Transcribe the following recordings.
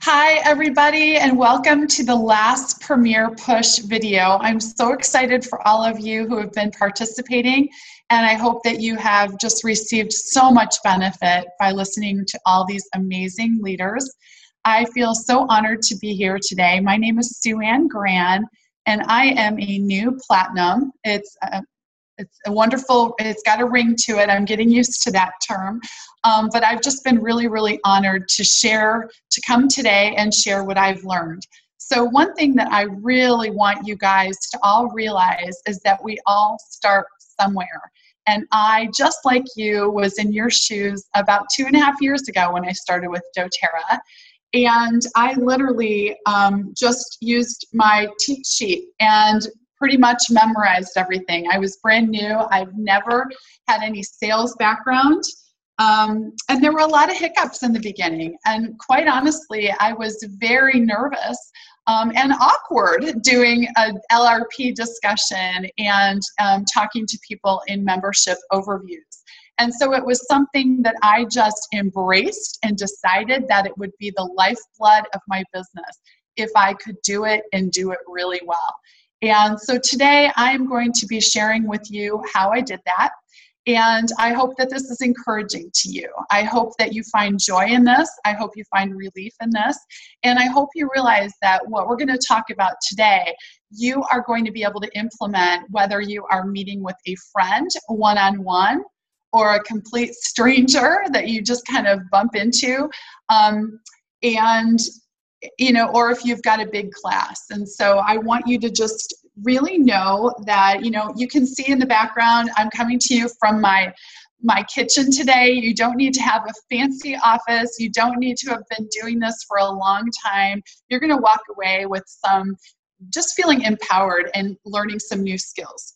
Hi, everybody, and welcome to the last Premiere Push video. I'm so excited for all of you who have been participating, and I hope that you have just received so much benefit by listening to all these amazing leaders. I feel so honored to be here today. My name is Ann Grann, and I am a new platinum. It's a wonderful, it's got a ring to it. I'm getting used to that term. But I've just been really honored to come today and share what I've learned. So one thing that I really want you guys to all realize is that we all start somewhere. And I, just like you, was in your shoes about 2.5 years ago when I started with doTERRA. And I literally just used my cheat sheet and pretty much memorized everything. I was brand new. I've never had any sales background. And there were a lot of hiccups in the beginning. And quite honestly, I was very nervous and awkward doing an LRP discussion and talking to people in membership overviews. And so it was something that I just embraced and decided that it would be the lifeblood of my business if I could do it and do it really well. And so today I am going to be sharing with you how I did that. And I hope that this is encouraging to you. I hope that you find joy in this. I hope you find relief in this. And I hope you realize that what we're going to talk about today, you are going to be able to implement whether you are meeting with a friend one-on-one or a complete stranger that you just kind of bump into. Or if you've got a big class. And so I want you to just really know that, you can see in the background, I'm coming to you from my kitchen today. You don't need to have a fancy office. You don't need to have been doing this for a long time. You're going to walk away with just feeling empowered and learning some new skills.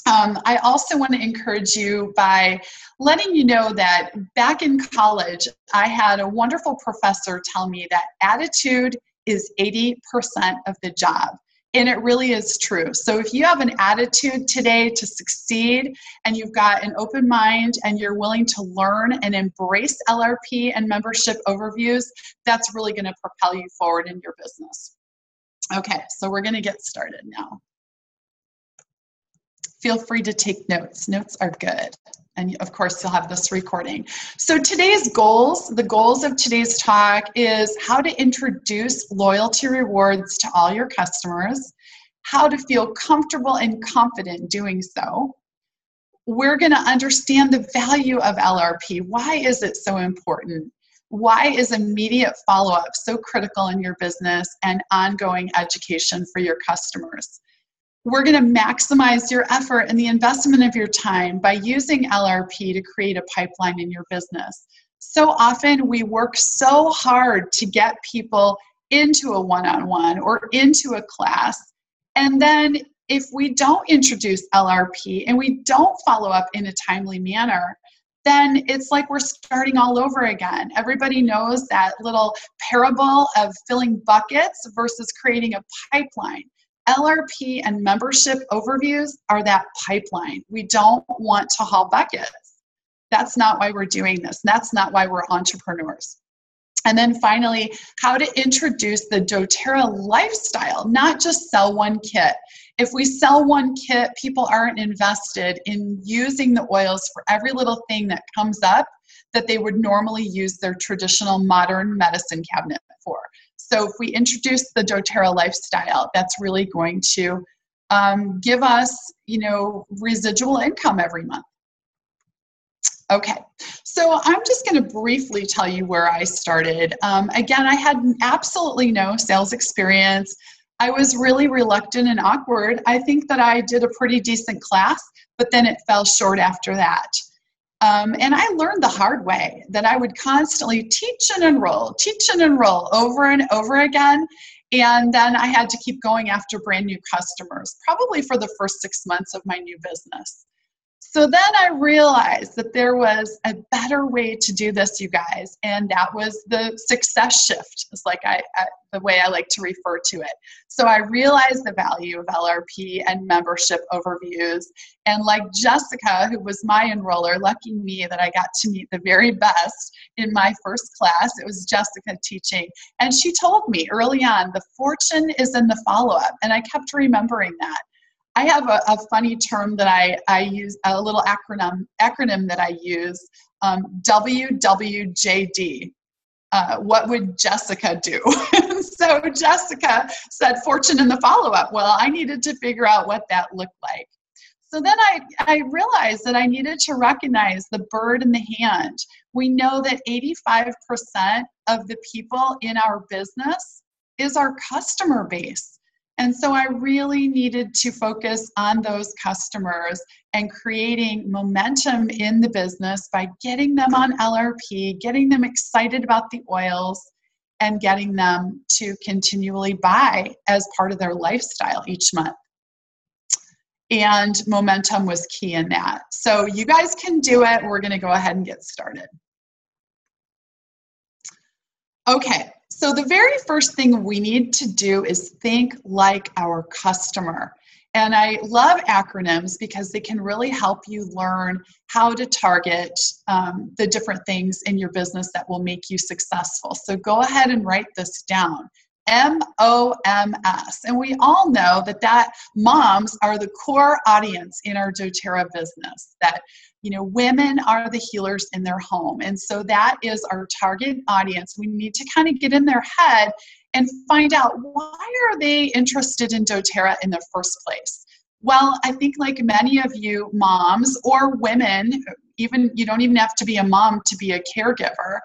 I also want to encourage you by letting you know that back in college, I had a wonderful professor tell me that attitude is 80% of the job. And it really is true. So if you have an attitude today to succeed and you've got an open mind and you're willing to learn and embrace LRP and membership overviews, that's really going to propel you forward in your business. Okay, so we're going to get started now. Feel free to take notes. Notes are good. And of course, you'll have this recording. So today's goals, the goals of today's talk is how to introduce loyalty rewards to all your customers, how to feel comfortable and confident doing so. We're going to understand the value of LRP. Why is it so important? Why is immediate follow-up so critical in your business and ongoing education for your customers? We're going to maximize your effort and the investment of your time by using LRP to create a pipeline in your business. So often we work so hard to get people into a one-on-one or into a class. And then if we don't introduce LRP and we don't follow up in a timely manner, then it's like we're starting all over again. Everybody knows that little parable of filling buckets versus creating a pipeline. LRP and membership overviews are that pipeline. We don't want to haul buckets. That's not why we're doing this. That's not why we're entrepreneurs. And then finally, how to introduce the doTERRA lifestyle, not just sell one kit. If we sell one kit, people aren't invested in using the oils for every little thing that comes up that they would normally use their traditional modern medicine cabinet for. So if we introduce the doTERRA lifestyle, that's really going to give us, residual income every month. Okay, so I'm just going to briefly tell you where I started. Again, I had absolutely no sales experience. I was really reluctant and awkward. I think that I did a pretty decent class, but then it fell short after that. And I learned the hard way that I would constantly teach and enroll over and over again. And then I had to keep going after brand new customers, probably for the first 6 months of my new business. So then I realized that there was a better way to do this, you guys, and that was the success shift. It's like the way I like to refer to it. So I realized the value of LRP and membership overviews. And like Jessica, who was my enroller, lucky me that I got to meet the very best in my first class. It was Jessica teaching. And she told me early on, the fortune is in the follow-up. And I kept remembering that. I have a funny term that I use, a little acronym that I use, WWJD. What would Jessica do? So Jessica said fortune in the follow-up. Well, I needed to figure out what that looked like. So then I realized that I needed to recognize the bird in the hand. We know that 85% of the people in our business is our customer base. And so I really needed to focus on those customers and creating momentum in the business by getting them on LRP, getting them excited about the oils, and getting them to continually buy as part of their lifestyle each month. And momentum was key in that. So you guys can do it. We're going to go ahead and get started. Okay. So the very first thing we need to do is think like our customer. And I love acronyms because they can really help you learn how to target the different things in your business that will make you successful. So go ahead and write this down. MOMS. And we all know that moms are the core audience in our doTERRA business, that women are the healers in their home. And so that is our target audience. We need to kind of get in their head and find out, why are they interested in doTERRA in the first place? Well, I think like many of you moms or women, even you don't even have to be a mom to be a caregiver,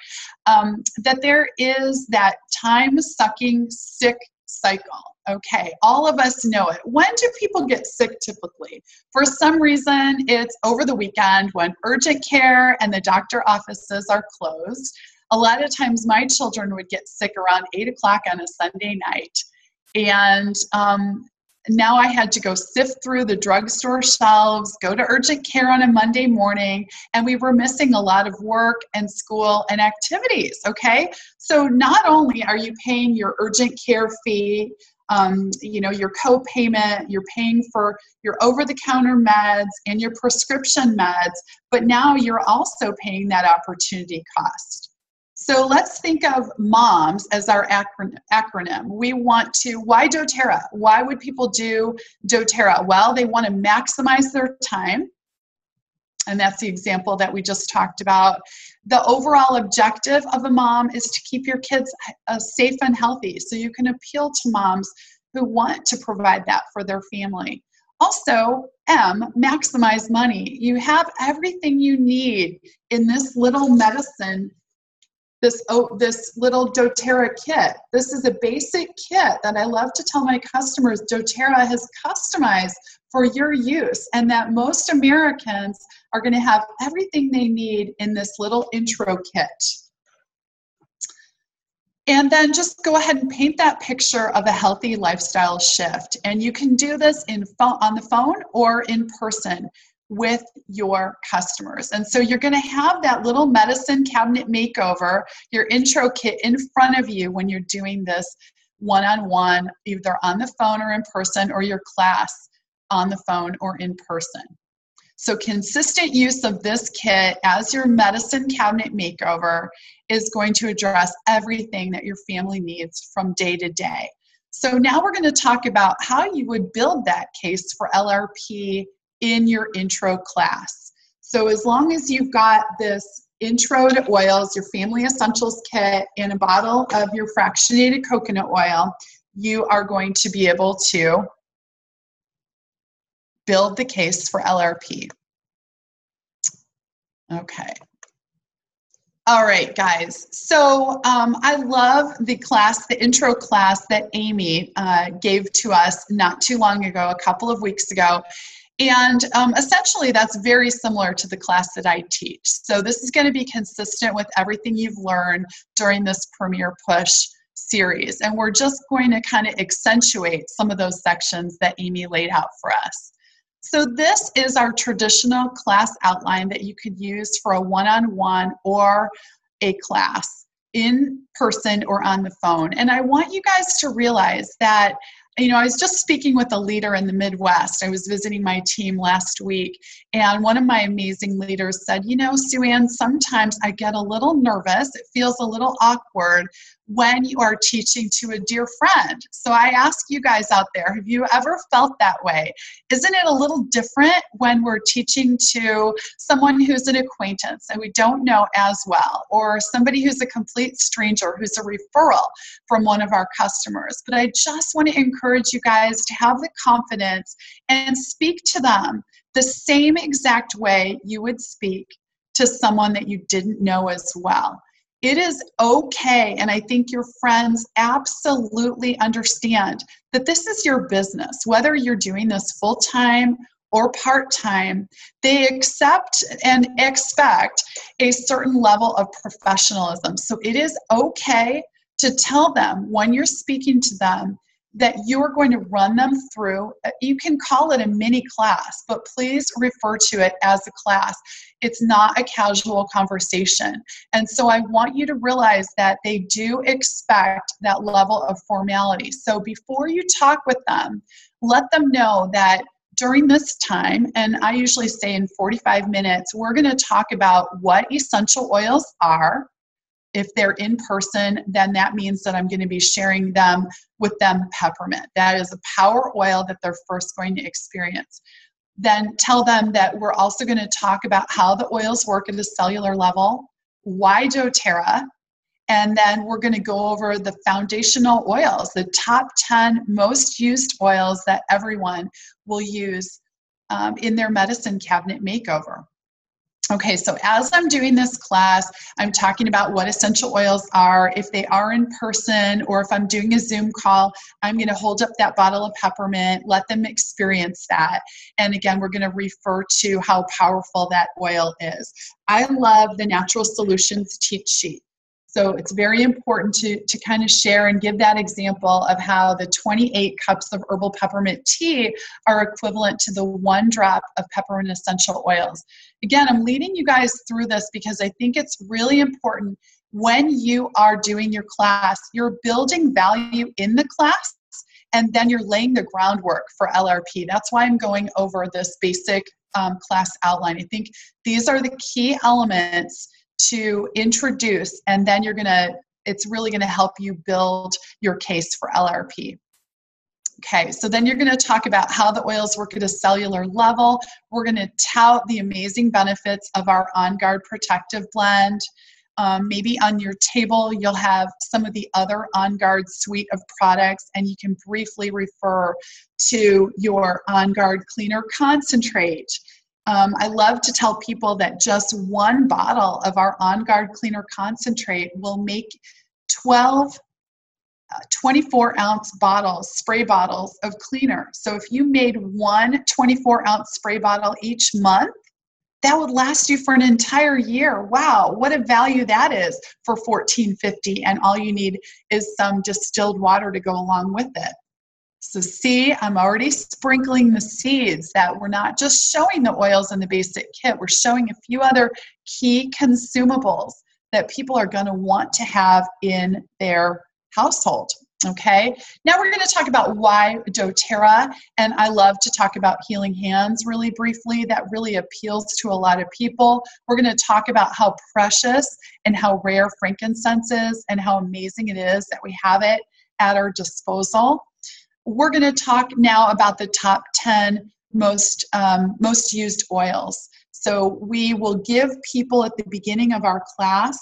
that there is that time-sucking sick cycle. Okay, all of us know it. When do people get sick typically? For some reason, it's over the weekend when urgent care and the doctor offices are closed. A lot of times my children would get sick around 8 o'clock on a Sunday night. And now I had to go sift through the drugstore shelves, go to urgent care on a Monday morning, and we were missing a lot of work and school and activities, okay? So not only are you paying your urgent care fee, your co-payment, you're paying for your over-the-counter meds and your prescription meds, but now you're also paying that opportunity cost. So let's think of MOMS as our acronym. We want to, why doTERRA? Why would people do doTERRA? Well, they want to maximize their time. And that's the example that we just talked about. The overall objective of a mom is to keep your kids safe and healthy. So you can appeal to moms who want to provide that for their family. Also, M, maximize money. You have everything you need in this little medicine, this little doTERRA kit. This is a basic kit that I love to tell my customers doTERRA has customized for your use, and that most Americans are going to have everything they need in this little intro kit. And then just go ahead and paint that picture of a healthy lifestyle shift. And you can do this on the phone or in person with your customers. And so you're going to have that little medicine cabinet makeover, your intro kit in front of you when you're doing this one-on-one, either on the phone or in person, or your class on the phone or in person. So consistent use of this kit as your medicine cabinet makeover is going to address everything that your family needs from day to day. So now we're going to talk about how you would build that case for LRP in your intro class. So as long as you've got this intro to oils, your family essentials kit, and a bottle of your fractionated coconut oil, you are going to be able to build the case for LRP. Okay. All right, guys. So I love the class, the intro class that Amy gave to us not too long ago, a couple of weeks ago. And essentially, that's very similar to the class that I teach. So this is going to be consistent with everything you've learned during this Premier Push series. And we're just going to kind of accentuate some of those sections that Amy laid out for us. So this is our traditional class outline that you could use for a one-on-one or a class in person or on the phone. And I want you guys to realize that, I was just speaking with a leader in the Midwest. I was visiting my team last week, and one of my amazing leaders said, Sue Ann, sometimes I get a little nervous. It feels a little awkward when you are teaching to a dear friend. So I ask you guys out there, have you ever felt that way? Isn't it a little different when we're teaching to someone who's an acquaintance and we don't know as well, or somebody who's a complete stranger who's a referral from one of our customers? But I just want to encourage you guys to have the confidence and speak to them the same exact way you would speak to someone that you didn't know as well. It is okay, and I think your friends absolutely understand that this is your business. Whether you're doing this full-time or part-time, they accept and expect a certain level of professionalism. So it is okay to tell them when you're speaking to them that you're going to run them through. You can call it a mini class, but please refer to it as a class. It's not a casual conversation. And so I want you to realize that they do expect that level of formality. So before you talk with them, let them know that during this time, and I usually say in 45 minutes, we're going to talk about what essential oils are. If they're in person, then that means that I'm going to be sharing them with them peppermint. That is a power oil that they're first going to experience. Then tell them that we're also going to talk about how the oils work at a cellular level, why doTERRA, and then we're going to go over the foundational oils, the top 10 most used oils that everyone will use in their medicine cabinet makeover. Okay, so as I'm doing this class, I'm talking about what essential oils are. If they are in person or if I'm doing a Zoom call, I'm going to hold up that bottle of peppermint, let them experience that. And again, we're going to refer to how powerful that oil is. I love the Natural Solutions cheat sheet. So it's very important to kind of share and give that example of how the 28 cups of herbal peppermint tea are equivalent to the 1 drop of peppermint essential oils. Again, I'm leading you guys through this because I think it's really important when you are doing your class, you're building value in the class, and then you're laying the groundwork for LRP. That's why I'm going over this basic class outline. I think these are the key elements to introduce, and then it's really going to help you build your case for LRP. Okay, so then you're going to talk about how the oils work at a cellular level. We're going to tout the amazing benefits of our On Guard Protective Blend. Maybe on your table, you'll have some of the other On Guard suite of products, and you can briefly refer to your On Guard Cleaner Concentrate. I love to tell people that just 1 bottle of our On Guard Cleaner Concentrate will make 12 24-ounce bottles, spray bottles of cleaner. So if you made 1 24-ounce spray bottle each month, that would last you for an entire year. Wow, what a value that is for $14.50, and all you need is some distilled water to go along with it. So see, I'm already sprinkling the seeds that we're not just showing the oils in the basic kit, we're showing a few other key consumables that people are going to want to have in their household. Okay, now we're going to talk about why doTERRA, and I love to talk about healing hands really briefly. That really appeals to a lot of people. We're going to talk about how precious and how rare frankincense is and how amazing it is that we have it at our disposal. We're going to talk now about the top 10 most used oils. So we will give people at the beginning of our class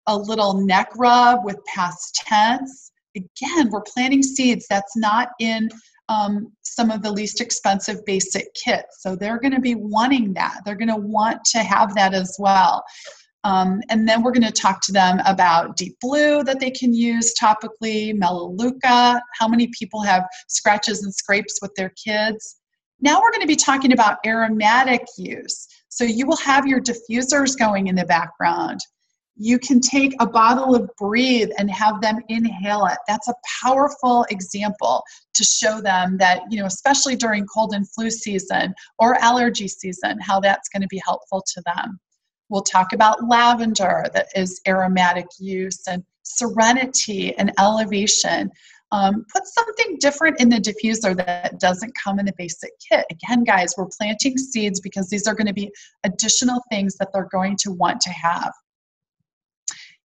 a little neck rub with past tense. Again, we're planting seeds. That's not in some of the least expensive basic kits. So they're going to be wanting that. They're going to want to have that as well. And then we're going to talk to them about Deep Blue that they can use topically, Melaleuca, how many people have scratches and scrapes with their kids. Now we're going to be talking about aromatic use. So you will have your diffusers going in the background. You can take a bottle of Breathe and have them inhale it. That's a powerful example to show them that, especially during cold and flu season or allergy season, how that's going to be helpful to them. We'll talk about lavender, that is aromatic use, and serenity and elevation. Put something different in the diffuser that doesn't come in the basic kit. Again, guys, we're planting seeds because these are going to be additional things that they're going to want to have.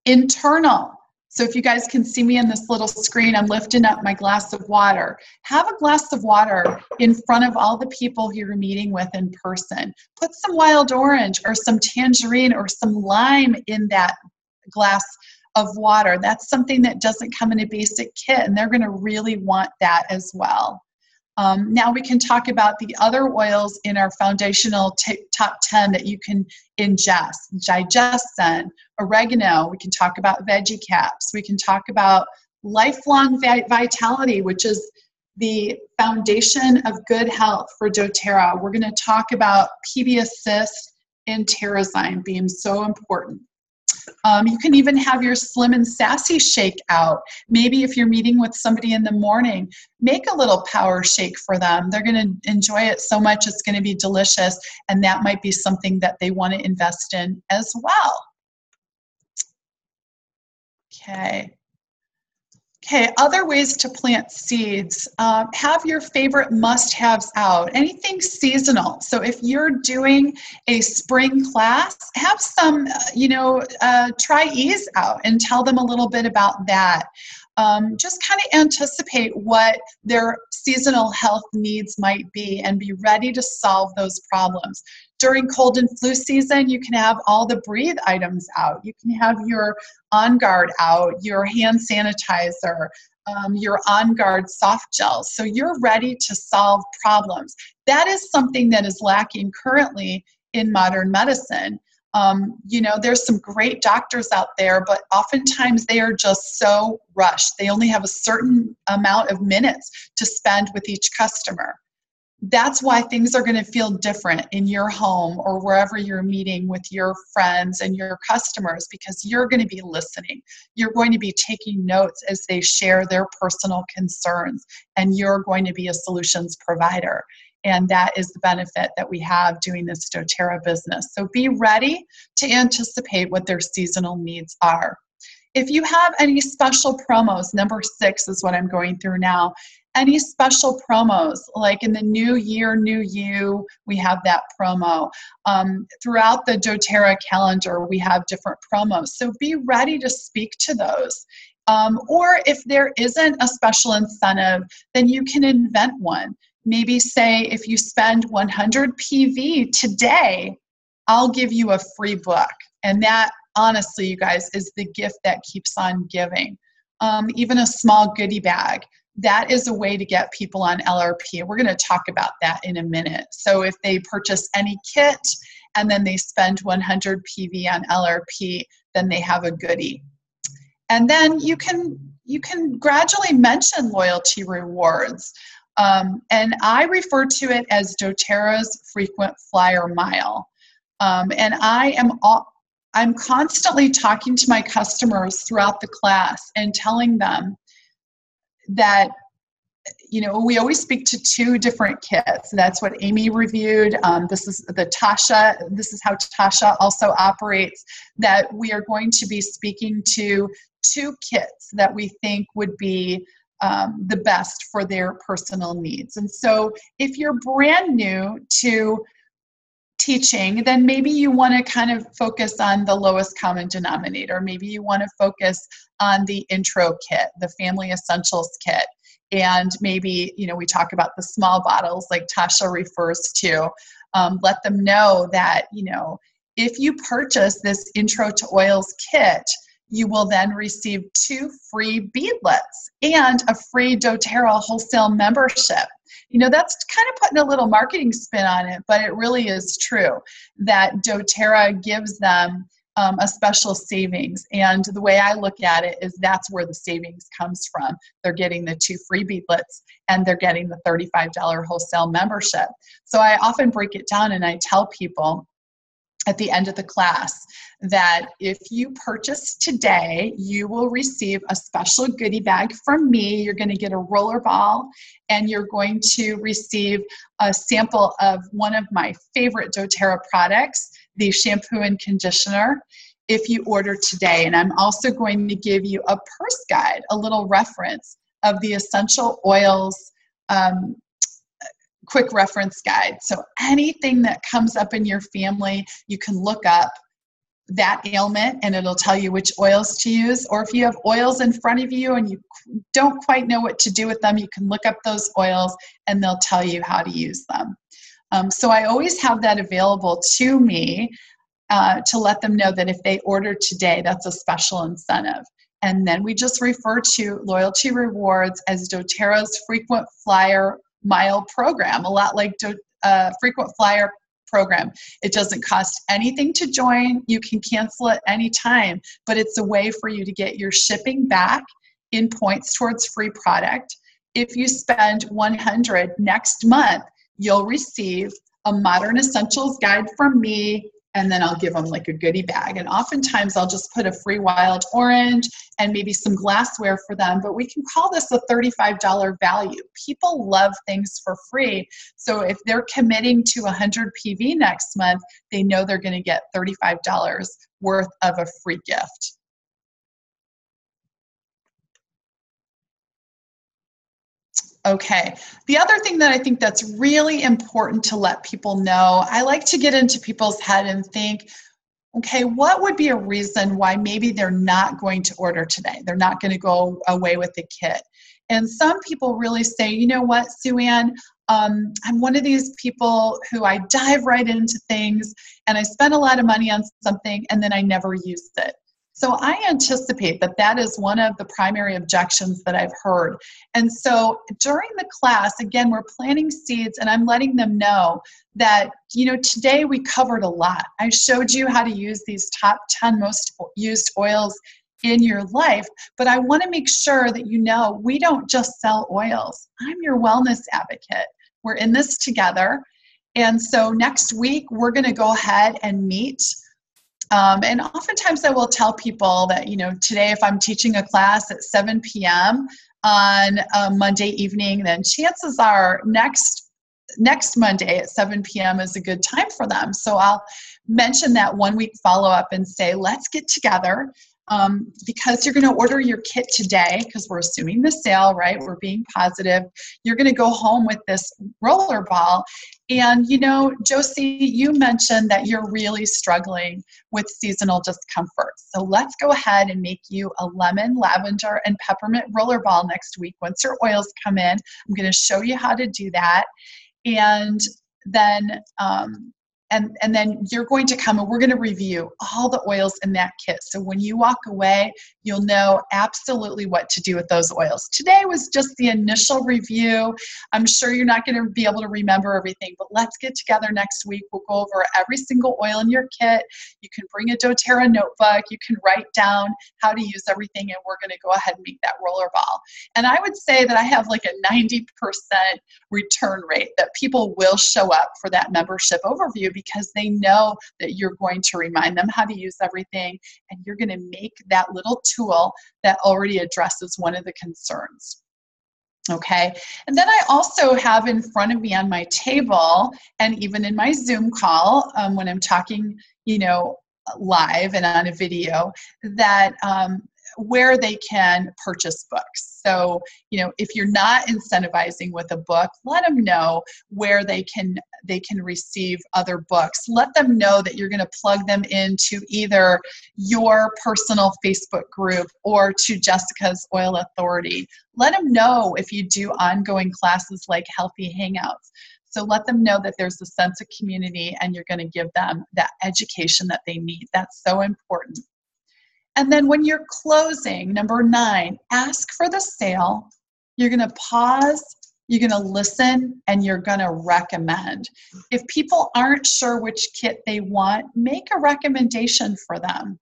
Internal. So if you guys can see me on this little screen, I'm lifting up my glass of water. Have a glass of water in front of all the people who you're meeting with in person. Put some wild orange or some tangerine or some lime in that glass of water. That's something that doesn't come in a basic kit, and they're going to really want that as well. Now we can talk about the other oils in our foundational top 10 that you can ingest. Digestin, oregano, we can talk about veggie caps. We can talk about lifelong vitality, which is the foundation of good health for doTERRA. We're going to talk about PB Assist and Terrazyme being so important. You can even have your Slim and Sassy shake out. Maybe if you're meeting with somebody in the morning, make a little power shake for them. They're going to enjoy it so much, it's going to be delicious, and that might be something that they want to invest in as well. Okay, other ways to plant seeds. Have your favorite must-haves out. Anything seasonal. So if you're doing a spring class, have some, try-ease out and tell them a little bit about that. Just kind of anticipate what their seasonal health needs might be and be ready to solve those problems. During cold and flu season, you can have all the Breathe items out. You can have your On Guard out, your hand sanitizer, your On Guard soft gels. So you're ready to solve problems. That is something that is lacking currently in modern medicine. There's some great doctors out there, but oftentimes they are just so rushed. They only have a certain amount of minutes to spend with each customer. That's why things are going to feel different in your home or wherever you're meeting with your friends and your customers, because you're going to be listening. You're going to be taking notes as they share their personal concerns, and you're going to be a solutions provider. And that is the benefit that we have doing this doTERRA business. So be ready to anticipate what their seasonal needs are. If you have any special promos, number 6 is what I'm going through now. Any special promos, like in the New Year, New You, we have that promo. Throughout the doTERRA calendar, we have different promos. So be ready to speak to those. Or if there isn't a special incentive, then you can invent one. Maybe say, if you spend 100 PV today, I'll give you a free book. And that, honestly, you guys, is the gift that keeps on giving. Even a small goodie bag. That is a way to get people on LRP. We're going to talk about that in a minute. So if they purchase any kit and then they spend 100 PV on LRP, then they have a goodie. And then you can gradually mention loyalty rewards. And I refer to it as doTERRA's frequent flyer mile. And I'm constantly talking to my customers throughout the class and telling them that, we always speak to 2 different kits. That's what Amy reviewed. This is how Tasha also operates, that we are going to be speaking to 2 kits that we think would be the best for their personal needs. And so if you're brand new to teaching, then maybe you want to kind of focus on the lowest common denominator. Maybe you want to focus on the intro kit, the family essentials kit. And maybe, we talk about the small bottles like Tasha refers to. Let them know that, if you purchase this intro to oils kit, you will then receive 2 free beadlets and a free doTERRA wholesale membership. That's kind of putting a little marketing spin on it, but it really is true that doTERRA gives them a special savings. And the way I look at it is that's where the savings comes from. They're getting the 2 free beadlets and they're getting the $35 wholesale membership. So I often break it down and I tell people, at the end of the class that if you purchase today, you will receive a special goodie bag from me. You're going to get a roller ball, and you're going to receive a sample of one of my favorite doTERRA products, the shampoo and conditioner, if you order today. And I'm also going to give you a purse guide, a little reference of the essential oils quick reference guide. So anything that comes up in your family, you can look up that ailment and it'll tell you which oils to use. Or if you have oils in front of you and you don't quite know what to do with them, you can look up those oils and they'll tell you how to use them. So I always have that available to me to let them know that if they order today, that's a special incentive. And then we just refer to loyalty rewards as doTERRA's frequent flyer mile program, a lot like frequent flyer program. It doesn't cost anything to join. You can cancel it anytime, but it's a way for you to get your shipping back in points towards free product. If you spend $100 next month, you'll receive a modern essentials guide from me, and then I'll give them like a goodie bag. And oftentimes I'll just put a free wild orange and maybe some glassware for them, but we can call this a $35 value. People love things for free. So if they're committing to 100 PV next month, they know they're going to get $35 worth of a free gift. Okay, the other thing that I think that's really important to let people know, I like to get into people's head and think, okay, what would be a reason why maybe they're not going to order today? They're not going to go away with the kit. And some people really say, you know what, Sue Ann, I'm one of these people who I dive right into things and I spend a lot of money on something and then I never use it. So I anticipate that that is one of the primary objections that I've heard. And so during the class, again, we're planting seeds and I'm letting them know that, you know, today we covered a lot. I showed you how to use these top 10 most used oils in your life, but I want to make sure that you know we don't just sell oils. I'm your wellness advocate. We're in this together. And so next week, we're going to go ahead and meet. And oftentimes I will tell people that, you know, today if I'm teaching a class at 7 p.m. on a Monday evening, then chances are next Monday at 7 p.m. is a good time for them. So I'll mention that 1 week follow-up and say, let's get together. Because you're going to order your kit today, because we're assuming the sale, right? We're being positive. You're going to go home with this roller ball. And, you know, Josie, you mentioned that you're really struggling with seasonal discomfort. So let's go ahead and make you a lemon, lavender, and peppermint roller ball next week. Once your oils come in, I'm going to show you how to do that. And then, and then you're going to come and we're going to review all the oils in that kit. So when you walk away, you'll know absolutely what to do with those oils. Today was just the initial review. I'm sure you're not going to be able to remember everything, but let's get together next week. We'll go over every single oil in your kit. You can bring a doTERRA notebook. You can write down how to use everything, and we're going to go ahead and make that roller ball. And I would say that I have like a 90% return rate that people will show up for that membership overview, because they know that you're going to remind them how to use everything, and you're going to make that little tool that already addresses one of the concerns. Okay, and then I also have in front of me on my table, and even in my Zoom call, when I'm talking, you know, live and on a video, that where they can purchase books. So, you know, if you're not incentivizing with a book, let them know where they can receive other books. Let them know that you're going to plug them into either your personal Facebook group or to Jessica's Oil Authority. Let them know if you do ongoing classes like Healthy Hangouts. So let them know that there's a sense of community and you're going to give them that education that they need. That's so important. And then when you're closing, number 9, ask for the sale. You're going to pause, you're going to listen, and you're going to recommend. If people aren't sure which kit they want, make a recommendation for them.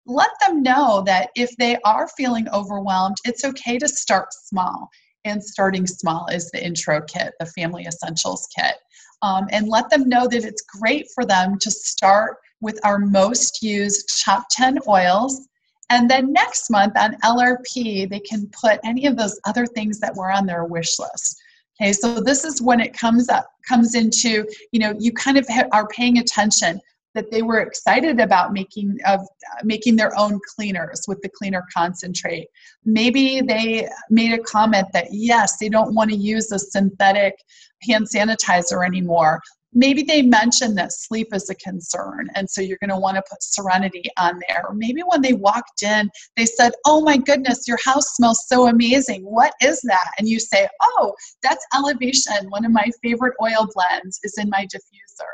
Let them know that if they are feeling overwhelmed, it's okay to start small. And starting small is the intro kit, the Family Essentials kit. And let them know that it's great for them to start with our most used top 10 oils. And then next month on LRP, they can put any of those other things that were on their wish list. Okay, so this is when it comes into, you kind of are paying attention that they were excited about making their own cleaners with the cleaner concentrate. Maybe they made a comment that, yes, they don't want to use a synthetic hand sanitizer anymore. Maybe they mentioned that sleep is a concern, and so you're going to want to put Serenity on there. Or maybe when they walked in, they said, oh my goodness, your house smells so amazing. What is that? And you say, oh, that's Elevation. One of my favorite oil blends is in my diffuser.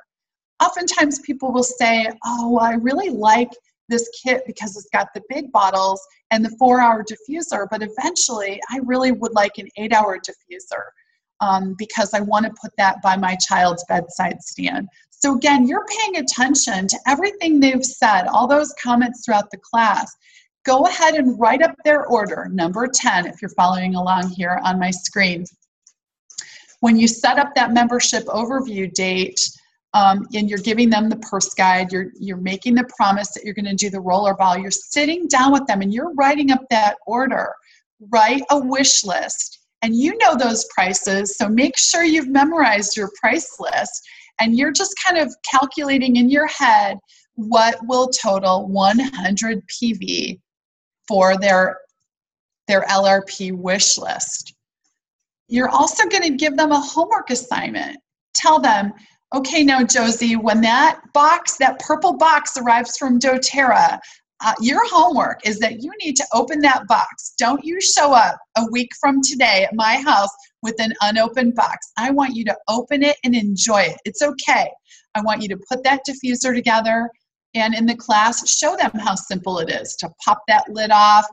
Oftentimes people will say, oh, I really like this kit because it's got the big bottles and the 4-hour diffuser, but eventually I really would like an 8-hour diffuser. Because I want to put that by my child's bedside stand. So again, you're paying attention to everything they've said, all those comments throughout the class. Go ahead and write up their order, number 10, if you're following along here on my screen. When you set up that membership overview date, and you're giving them the purse guide, you're making the promise that you're going to do the rollerball, you're sitting down with them and you're writing up that order. Write a wish list. And you know those prices, so make sure you've memorized your price list and you're just kind of calculating in your head what will total 100 PV for their LRP wish list. You're also going to give them a homework assignment. Tell them, okay, now Josie, when that purple box arrives from doTERRA, your homework is that you need to open that box. Don't you show up a week from today at my house with an unopened box. I want you to open it and enjoy it. It's okay. I want you to put that diffuser together, and in the class, show them how simple it is to pop that lid off,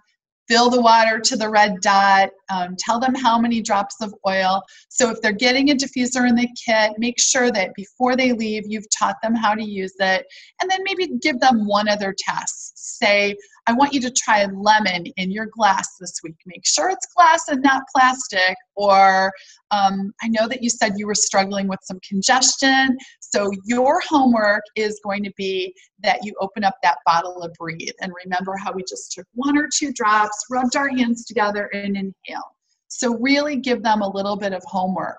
fill the water to the red dot, tell them how many drops of oil. So if they're getting a diffuser in the kit, make sure that before they leave, you've taught them how to use it. And then maybe give them one other task. Say, I want you to try lemon in your glass this week. Make sure it's glass and not plastic. Or I know that you said you were struggling with some congestion. So your homework is going to be that you open up that bottle of Breathe. And remember how we just took 1 or 2 drops, rubbed our hands together, and inhale. So really give them a little bit of homework.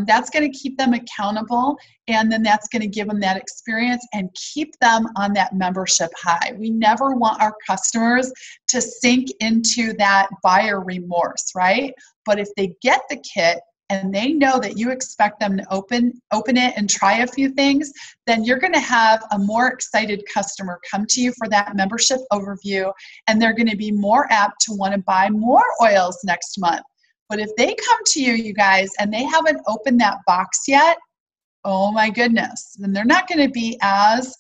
That's going to keep them accountable, and then that's going to give them that experience and keep them on that membership high. We never want our customers to sink into that buyer remorse, right? But if they get the kit and they know that you expect them to open it and try a few things, then you're going to have a more excited customer come to you for that membership overview, and they're going to be more apt to want to buy more oils next month. But if they come to you, you guys, and they haven't opened that box yet, oh my goodness, then they're not going to be as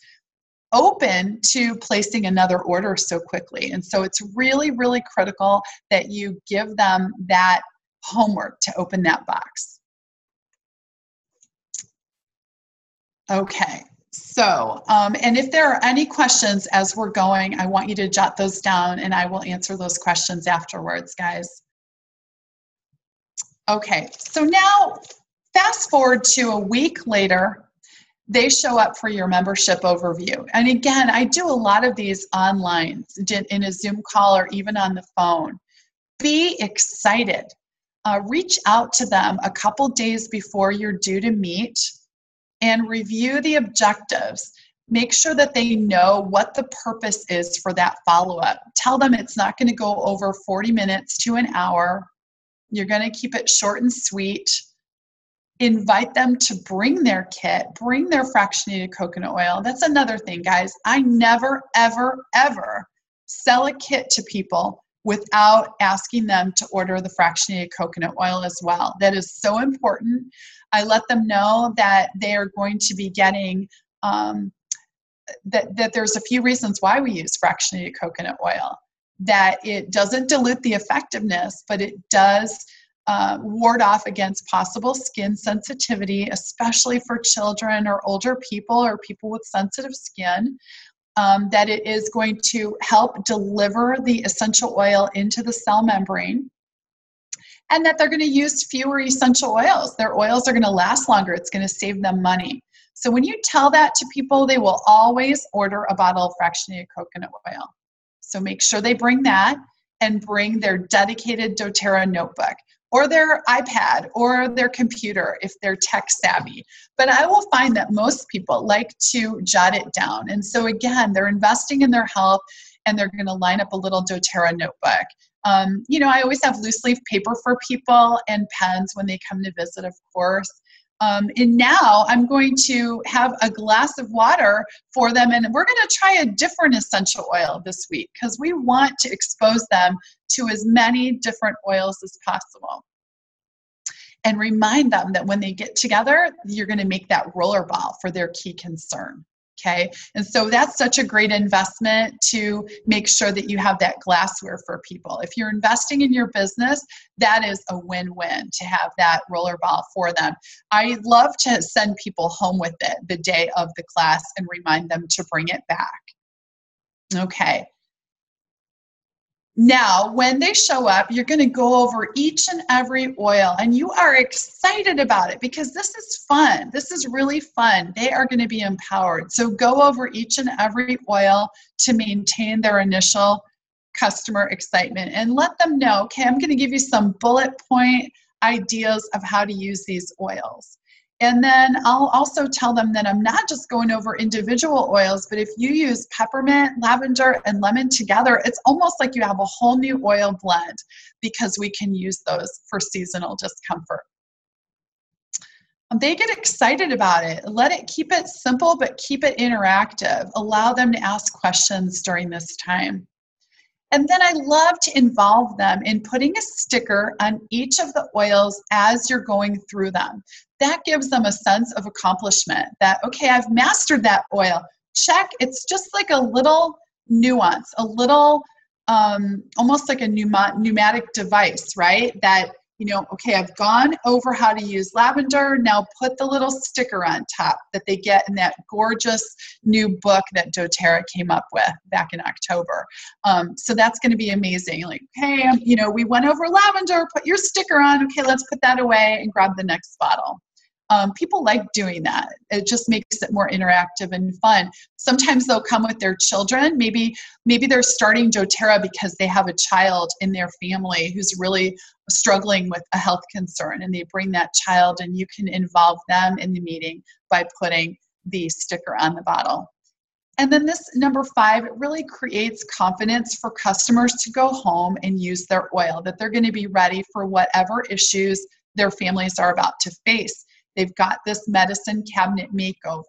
open to placing another order so quickly. And so it's really, really critical that you give them that homework to open that box. Okay, so, and if there are any questions as we're going, I want you to jot those down and I will answer those questions afterwards, guys. Okay, so now fast forward to a week later, they show up for your membership overview. And again, I do a lot of these online in a Zoom call or even on the phone. Be excited. Reach out to them a couple days before you're due to meet and review the objectives. Make sure that they know what the purpose is for that follow-up. Tell them it's not going to go over 40 minutes to an hour. You're going to keep it short and sweet. Invite them to bring their kit, bring their fractionated coconut oil. That's another thing, guys. I never, ever, ever sell a kit to people without asking them to order the fractionated coconut oil as well. That is so important. I let them know that they are going to be getting, that there's a few reasons why we use fractionated coconut oil. That it doesn't dilute the effectiveness, but it does ward off against possible skin sensitivity, especially for children or older people or people with sensitive skin. That it is going to help deliver the essential oil into the cell membrane, and that they're going to use fewer essential oils. Their oils are going to last longer. It's going to save them money. So when you tell that to people, they will always order a bottle of fractionated coconut oil. So make sure they bring that and bring their dedicated doTERRA notebook or their iPad or their computer if they're tech savvy. But I will find that most people like to jot it down. And so again, they're investing in their health and they're going to line up a little doTERRA notebook. I always have loose leaf paper for people and pens when they come to visit, of course. And now I'm going to have a glass of water for them, and we're going to try a different essential oil this week because we want to expose them to as many different oils as possible. And remind them that when they get together, you're going to make that rollerball for their key concern. Okay, and so that's such a great investment to make sure that you have that glassware for people. If you're investing in your business, that is a win-win to have that rollerball for them. I love to send people home with it the day of the class and remind them to bring it back. Okay. Now, when they show up, you're going to go over each and every oil, and you are excited about it because this is fun. This is really fun. They are going to be empowered. So go over each and every oil to maintain their initial customer excitement and let them know, okay, I'm going to give you some bullet point ideas of how to use these oils. And then I'll also tell them that I'm not just going over individual oils, but if you use peppermint, lavender, and lemon together, it's almost like you have a whole new oil blend because we can use those for seasonal discomfort. They get excited about it. Keep it simple, but keep it interactive. Allow them to ask questions during this time. And then I love to involve them in putting a sticker on each of the oils as you're going through them. That gives them a sense of accomplishment that, okay, I've mastered that oil. Check. It's just like a little nuance, a little almost like a pneumatic device, right? That, okay, I've gone over how to use lavender. Now put the little sticker on top that they get in that gorgeous new book that doTERRA came up with back in October. So that's going to be amazing. Like, hey, we went over lavender, put your sticker on. Okay, let's put that away and grab the next bottle. People like doing that. It just makes it more interactive and fun. Sometimes they'll come with their children. Maybe they're starting doTERRA because they have a child in their family who's really struggling with a health concern, and they bring that child, and you can involve them in the meeting by putting the sticker on the bottle. And then this number 5, it really creates confidence for customers to go home and use their oil, that they're going to be ready for whatever issues their families are about to face. They've got this medicine cabinet makeover.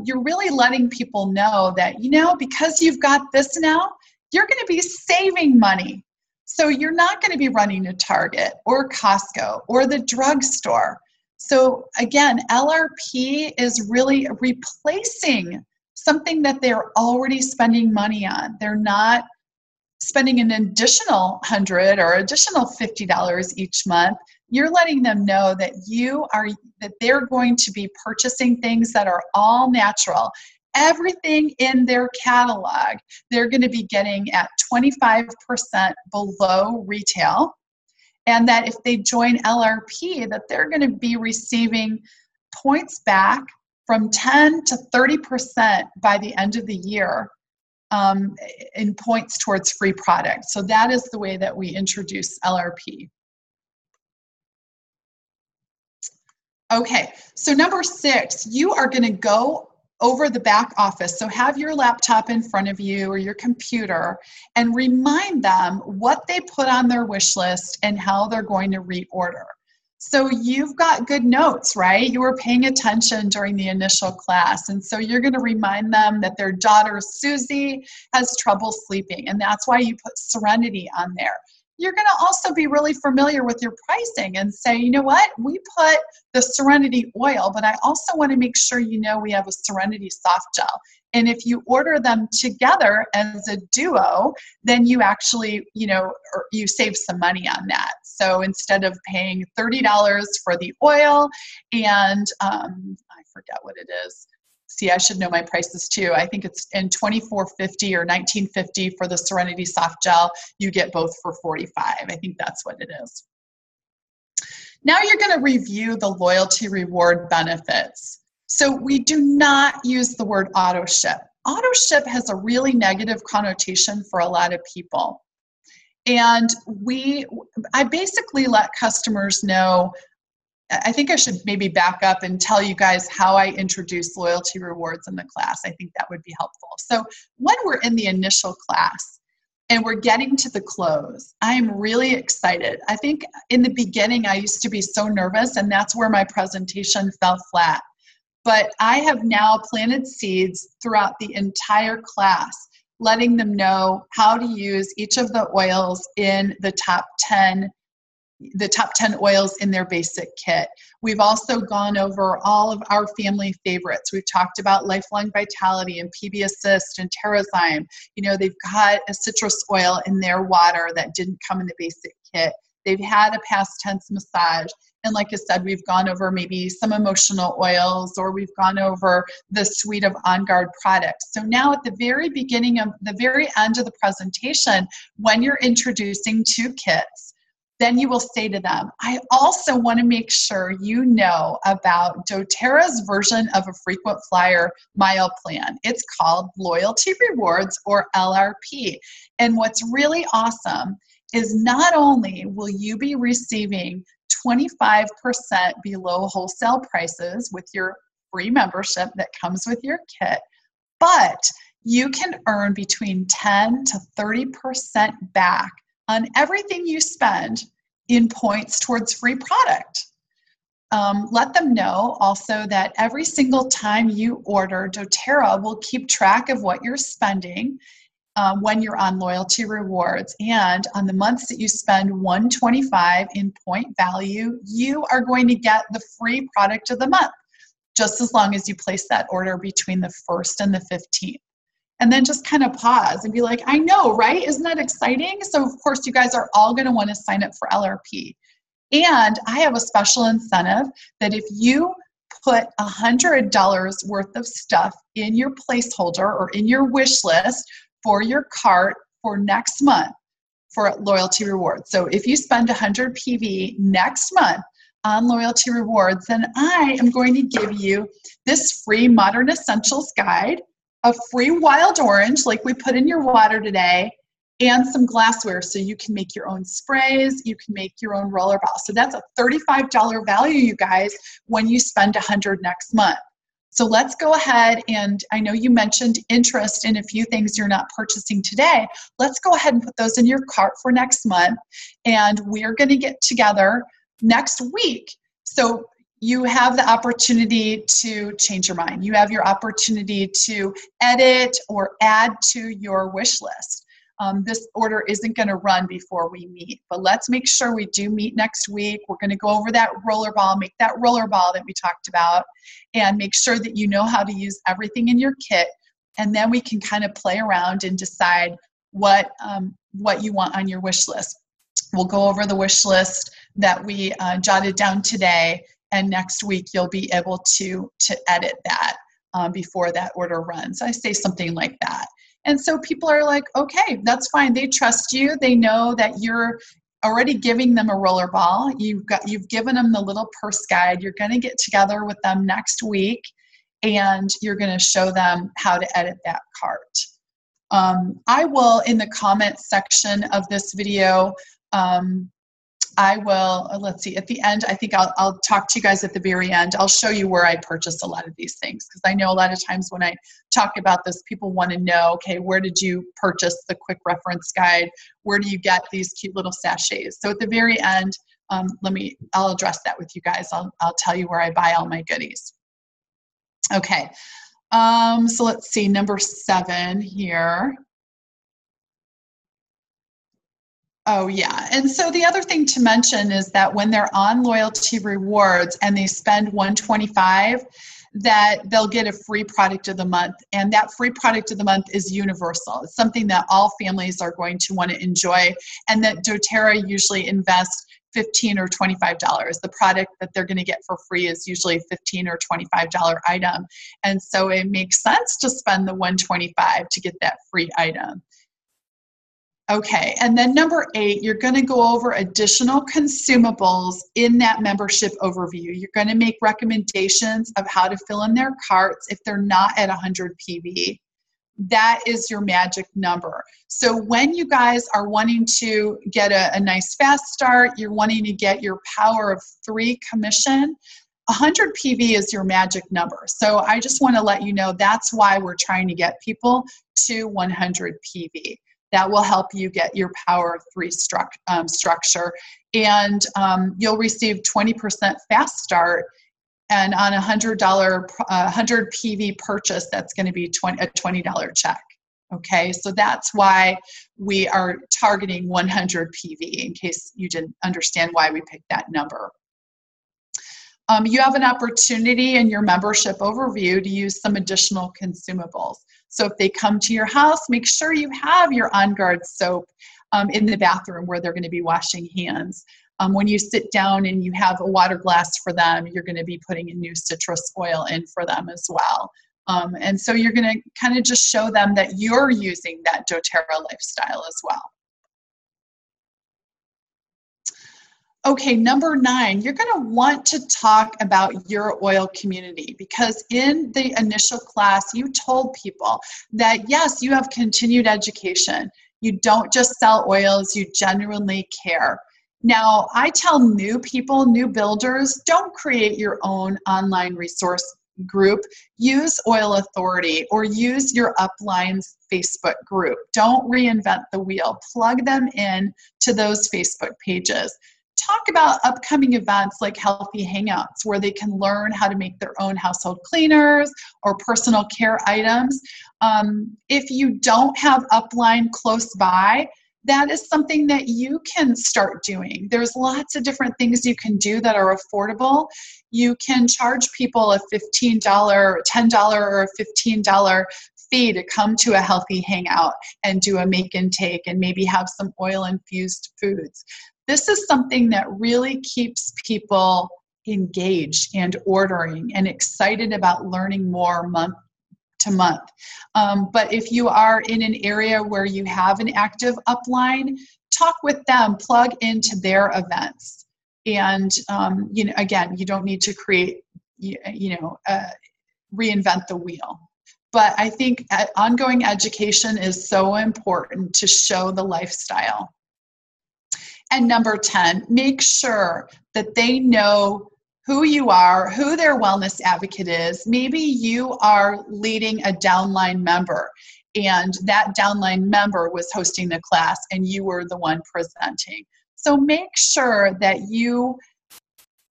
You're really letting people know that, because you've got this now, you're going to be saving money. So you're not going to be running to Target or Costco or the drugstore. So again, LRP is really replacing something that they're already spending money on. They're not spending an additional $100 or additional $50 each month. You're letting them know that they're going to be purchasing things that are all natural. Everything in their catalog, they're going to be getting at 25% below retail. And that if they join LRP, that they're going to be receiving points back from 10 to 30% by the end of the year in points towards free products. So that is the way that we introduce LRP. Okay, so number 6, you are going to go over the back office. So have your laptop in front of you or your computer and remind them what they put on their wish list and how they're going to reorder. So you've got good notes, right? You were paying attention during the initial class. And so you're going to remind them that their daughter, Susie, has trouble sleeping. And that's why you put Serenity on there. You're going to also be really familiar with your pricing and say, you know what, we put the Serenity oil, but I also want to make sure we have a Serenity soft gel. And if you order them together as a duo, then you actually, you save some money on that. So instead of paying $30 for the oil and I forget what it is. See, I should know my prices too. I think it's in $24.50 or $19.50 for the Serenity soft gel. You get both for $45. I think that's what it is. Now you're going to review the loyalty reward benefits. So we do not use the word auto ship. Auto ship has a really negative connotation for a lot of people. And I basically let customers know. I think I should maybe back up and tell you guys how I introduce loyalty rewards in the class. I think that would be helpful. So when we're in the initial class and we're getting to the close, I'm really excited. I think in the beginning, I used to be so nervous, and that's where my presentation fell flat. But I have now planted seeds throughout the entire class, letting them know how to use each of the oils in the top 10 oils in their basic kit. We've also gone over all of our family favorites. We've talked about Lifelong Vitality and PB Assist and Terrazyme. You know, they've got a citrus oil in their water that didn't come in the basic kit. They've had a past tense massage. And like I said, we've gone over maybe some emotional oils, or we've gone over the suite of On Guard products. So now at the very beginning of the very end of the presentation, when you're introducing 2 kits, then you will say to them, I also want to make sure you know about doTERRA's version of a frequent flyer mile plan. It's called Loyalty Rewards, or LRP. And what's really awesome is not only will you be receiving 25% below wholesale prices with your free membership that comes with your kit, but you can earn between 10 to 30% back on everything you spend in points towards free product. Let them know also that every single time you order, doTERRA will keep track of what you're spending when you're on loyalty rewards. And on the months that you spend $125 in point value, you are going to get the free product of the month, just as long as you place that order between the 1st and the 15th. And then just kind of pause and be like, I know, right? Isn't that exciting? So of course you guys are all going to want to sign up for LRP. And I have a special incentive that if you put $100 worth of stuff in your placeholder or in your wish list for your cart for next month for loyalty rewards. So if you spend 100 PV next month on loyalty rewards, then I am going to give you this free Modern Essentials guide, a free wild orange like we put in your water today, and some glassware so you can make your own sprays, you can make your own rollerball. So that's a $35 value, you guys, when you spend $100 next month. So let's go ahead, and I know you mentioned interest in a few things you're not purchasing today. Let's go ahead and put those in your cart for next month, and we're going to get together next week. So you have the opportunity to change your mind. You have your opportunity to edit or add to your wish list. This order isn't going to run before we meet, but let's make sure we do meet next week. We're going to go over that rollerball, make that rollerball that we talked about, and make sure that you know how to use everything in your kit. And then we can kind of play around and decide what you want on your wish list. We'll go over the wish list that we jotted down today, and next week you'll be able to edit that before that order runs. I say something like that. And so people are like, okay, that's fine. They trust you. They know that you're already giving them a rollerball. You've given them the little purse guide. You're going to get together with them next week, and you're going to show them how to edit that cart. I will, in the comments section of this video, I will, let's see, at the end, I think I'll talk to you guys at the very end. I'll show you where I purchase a lot of these things, because I know a lot of times when I talk about this, people want to know, okay, where did you purchase the quick reference guide? Where do you get these cute little sachets? So at the very end, I'll address that with you guys. I'll tell you where I buy all my goodies. Okay, so let's see, number 7 here. Oh, yeah. And so the other thing to mention is that when they're on loyalty rewards and they spend $125, that they'll get a free product of the month. And that free product of the month is universal. It's something that all families are going to want to enjoy, and that doTERRA usually invests $15 or $25. The product that they're going to get for free is usually a $15 or $25 item. And so it makes sense to spend the $125 to get that free item. Okay, and then number 8, you're going to go over additional consumables in that membership overview. You're going to make recommendations of how to fill in their carts if they're not at 100 PV. That is your magic number. So when you guys are wanting to get a nice fast start, you're wanting to get your power of 3 commission, 100 PV is your magic number. So I just want to let you know that's why we're trying to get people to 100 PV. That will help you get your power of 3 structure. And you'll receive 20% fast start. And on a $100 100 PV purchase, that's going to be a $20 check. Okay, so that's why we are targeting 100 PV, in case you didn't understand why we picked that number. You have an opportunity in your membership overview to use some additional consumables. So if they come to your house, make sure you have your On Guard soap in the bathroom where they're going to be washing hands. When you sit down and you have a water glass for them, you're going to be putting a new citrus oil in for them as well. And so you're going to kind of just show them that you're using that doTERRA lifestyle as well. Okay, number 9, you're going to want to talk about your oil community, because in the initial class, you told people that, yes, you have continued education. You don't just sell oils, you genuinely care. Now, I tell new people, new builders, don't create your own online resource group. Use Oil Authority or use your upline's Facebook group. Don't reinvent the wheel. Plug them in to those Facebook pages. Talk about upcoming events like Healthy Hangouts, where they can learn how to make their own household cleaners or personal care items. If you don't have upline close by, that is something that you can start doing. There's lots of different things you can do that are affordable. You can charge people a $15, $10, or a $15 fee to come to a Healthy Hangout and do a make and take and maybe have some oil-infused foods. This is something that really keeps people engaged and ordering and excited about learning more month to month. But if you are in an area where you have an active upline, talk with them, plug into their events. And, again, you don't need to create, reinvent the wheel. But I think ongoing education is so important to show the lifestyle. And number 10, make sure that they know who you are, who their wellness advocate is. Maybe you are leading a downline member, and that downline member was hosting the class and you were the one presenting. So make sure that you,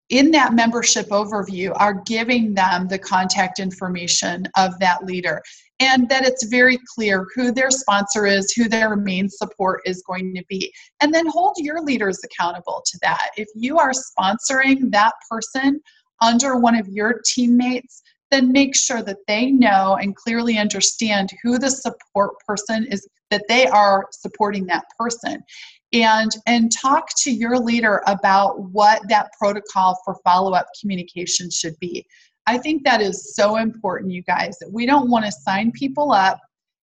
in that membership overview, are giving them the contact information of that leader, and that it's very clear who their sponsor is, who their main support is going to be. And then hold your leaders accountable to that. If you are sponsoring that person under one of your teammates, then make sure that they know and clearly understand who the support person is, that they are supporting that person. And talk to your leader about what that protocol for follow-up communication should be. I think that is so important, you guys, that we don't want to sign people up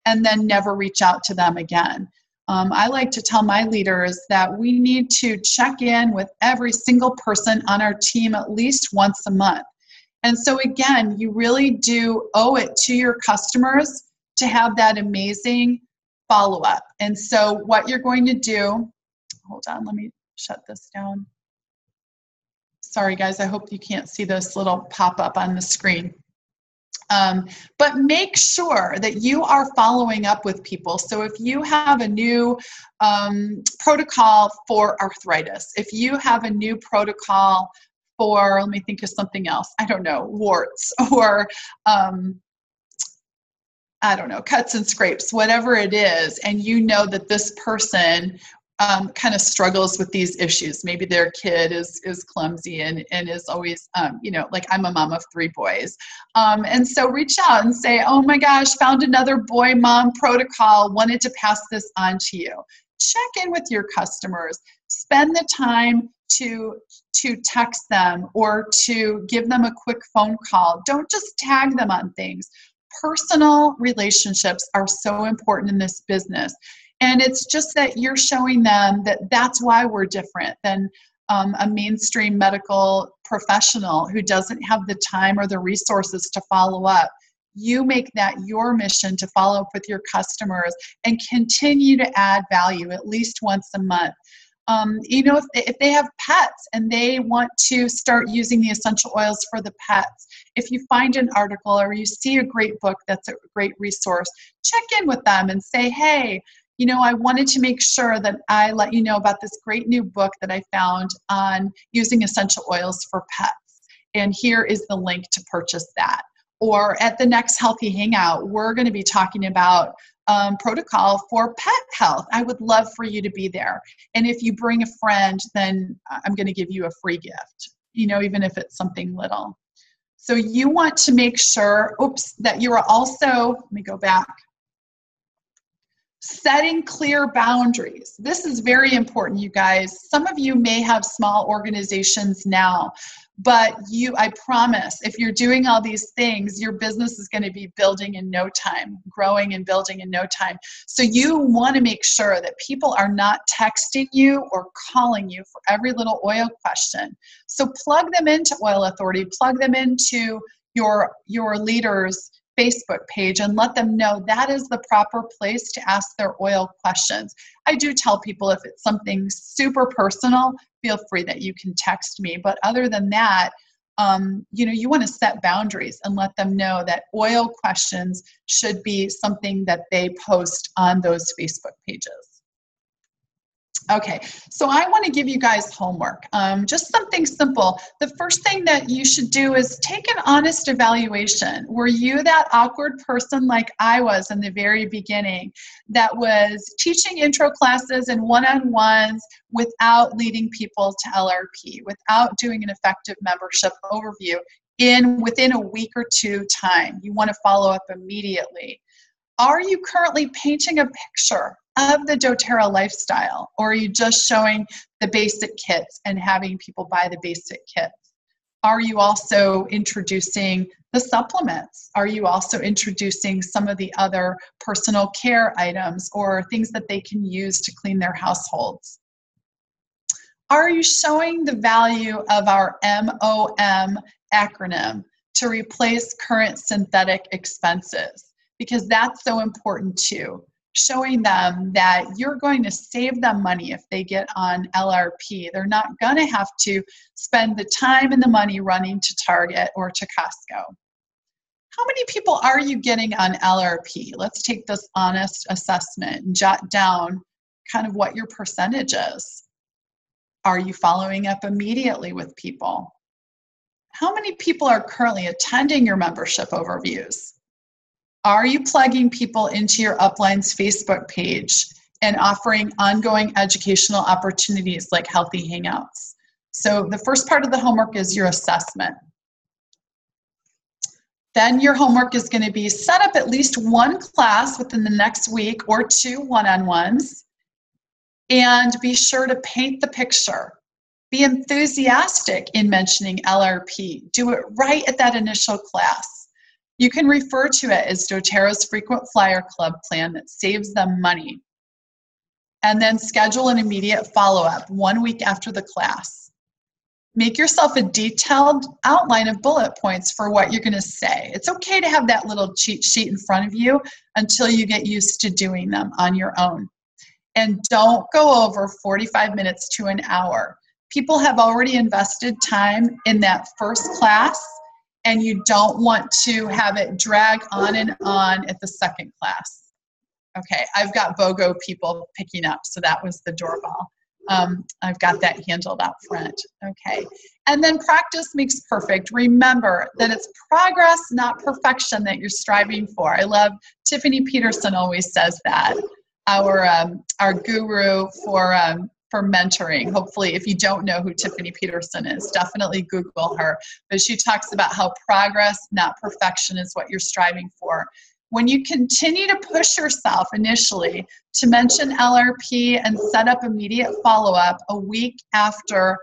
and then never reach out to them again. I like to tell my leaders that we need to check in with every single person on our team at least once a month. And so again, you really do owe it to your customers to have that amazing follow-up. And so what you're going to do, hold on, let me shut this down. Sorry guys, I hope you can't see this little pop-up on the screen. But make sure that you are following up with people. So if you have a new protocol for arthritis, if you have a new protocol for, let me think of something else, I don't know, warts, or I don't know, cuts and scrapes, whatever it is, and you know that this person kind of struggles with these issues. Maybe their kid is clumsy and is always, like I'm a mom of 3 boys. And so reach out and say, oh my gosh, found another boy mom protocol, wanted to pass this on to you. Check in with your customers. Spend the time to text them or to give them a quick phone call. Don't just tag them on things. Personal relationships are so important in this business. And it's just that you're showing them that that's why we're different than a mainstream medical professional who doesn't have the time or the resources to follow up. You make that your mission to follow up with your customers and continue to add value at least once a month. If they have pets and they want to start using the essential oils for the pets, if you find an article or you see a great book that's a great resource, check in with them and say, hey, I wanted to make sure that I let you know about this great new book that I found on using essential oils for pets. And here is the link to purchase that. Or at the next Healthy Hangout, we're going to be talking about protocol for pet health. I would love for you to be there. And if you bring a friend, then I'm going to give you a free gift, even if it's something little. So you want to make sure, that you are also, let me go back, setting clear boundaries. This is very important, you guys. Some of you may have small organizations now, but I promise, if you're doing all these things, your business is going to be building in no time, growing and building in no time. So you want to make sure that people are not texting you or calling you for every little oil question. So plug them into Oil Authority, plug them into your leader's Facebook page and let them know that is the proper place to ask their oil questions. I do tell people if it's something super personal, feel free that you can text me. But other than that, you want to set boundaries and let them know that oil questions should be something that they post on those Facebook pages. Okay, so I want to give you guys homework, just something simple. The first thing that you should do is take an honest evaluation. Were you that awkward person like I was in the very beginning that was teaching intro classes and one-on-ones without leading people to LRP, without doing an effective membership overview within a week or two time? You want to follow up immediately. Are you currently painting a picture of the doTERRA lifestyle, or are you just showing the basic kits and having people buy the basic kits? Are you also introducing the supplements? Are you also introducing some of the other personal care items or things that they can use to clean their households? Are you showing the value of our MOM acronym to replace current synthetic expenses? Because that's so important too. Showing them that you're going to save them money if they get on LRP. They're not going to have to spend the time and the money running to Target or to Costco. How many people are you getting on LRP? Let's take this honest assessment and jot down kind of what your percentage is. Are you following up immediately with people? How many people are currently attending your membership overviews? Are you plugging people into your upline's Facebook page and offering ongoing educational opportunities like Healthy Hangouts? So the first part of the homework is your assessment. Then your homework is going to be set up at least one class within the next week or two one-on-ones, and be sure to paint the picture. Be enthusiastic in mentioning LRP. Do it right at that initial class. You can refer to it as doTERRA's Frequent Flyer Club plan that saves them money. And then schedule an immediate follow-up 1 week after the class. Make yourself a detailed outline of bullet points for what you're going to say. It's okay to have that little cheat sheet in front of you until you get used to doing them on your own. And don't go over 45 minutes to an hour. People have already invested time in that first class, and you don't want to have it drag on and on at the second class. Okay, I've got BOGO people picking up, so that was the doorbell. I've got that handled out front. Okay, and then practice makes perfect. Remember that it's progress, not perfection, that you're striving for. I love Tiffany Peterson always says that. Our guru for mentoring. Hopefully, if you don't know who Tiffany Peterson is, definitely Google her. But she talks about how progress, not perfection, is what you're striving for. When you continue to push yourself initially to mention LRP and set up immediate follow-up a week after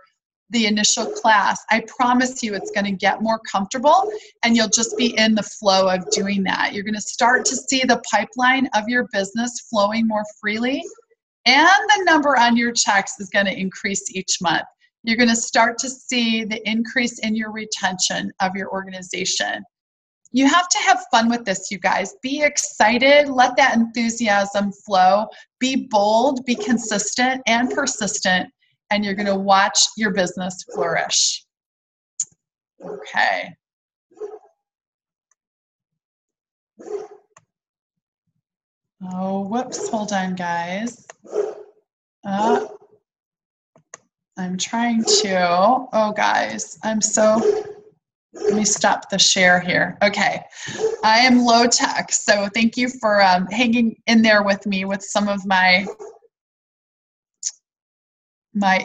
the initial class, I promise you it's going to get more comfortable and you'll just be in the flow of doing that. You're going to start to see the pipeline of your business flowing more freely, and the number on your checks is going to increase each month. You're going to start to see the increase in your retention of your organization. You have to have fun with this, you guys. Be excited. Let that enthusiasm flow. Be bold, be consistent and persistent, and you're going to watch your business flourish. Okay. Oh, whoops. Hold on, guys. I'm trying to. Oh, guys. Let me stop the share here. Okay. I am low tech, so thank you for hanging in there with me with some of my